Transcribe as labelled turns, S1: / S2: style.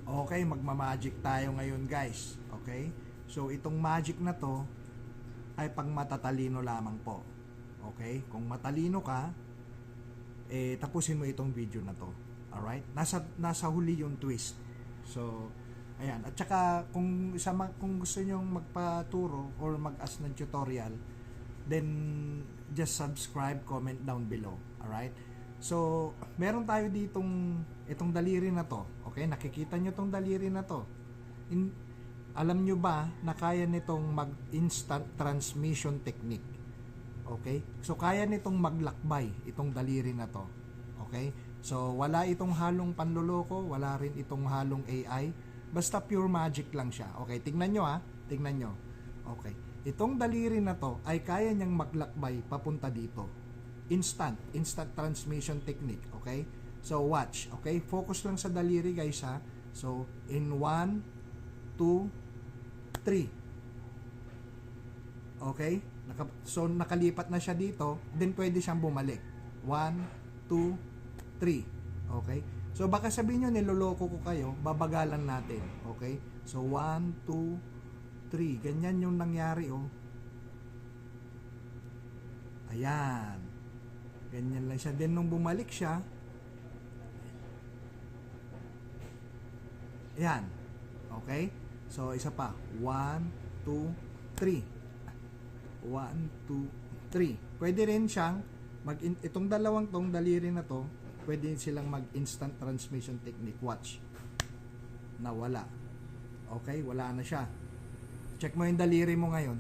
S1: Okay, magma-magic tayo ngayon guys. Okay? So itong magic na to ay pang matatalino lamang po. Okay? Kung matalino ka, tapusin mo itong video na to. Alright? Nasa huli yung twist. So, ayan. At saka kung gusto nyong magpaturo or mag-ask ng tutorial, then just subscribe, comment down below. Alright? So, meron tayo itong daliri na to. Okay? Nakikita nyo itong daliri na to. Alam nyo ba na kaya nitong mag-instant transmission technique? Okay? So, kaya nitong maglakbay itong daliri na to. Okay? So, wala itong halong panloloko, wala rin itong halong AI. Basta pure magic lang siya. Okay? Tingnan nyo ha. Tingnan nyo. Okay. Itong daliri na to ay kaya niyang maglakbay papunta dito. Instant transmission technique, okay? So watch, okay? Focus lang sa daliri guys ha. So in 1 2 3. Okay? So nakalipat na siya dito, then pwede siyang bumalik. 1 2 3. Okay? So baka sabihin niyo niloloko ko kayo, babagalan natin, okay? So 1 2 3. Ganyan yung nangyari oh. Ayan. Ganyan lang siya. Then nung bumalik siya, ayan. Okay? So, isa pa. 1, 2, 3. 1, 2, 3. Pwede rin siyang, itong dalawang tong daliri na to, pwede silang mag-instant transmission technique. Watch. Nawala. Okay? Wala na siya. Check mo yung daliri mo ngayon.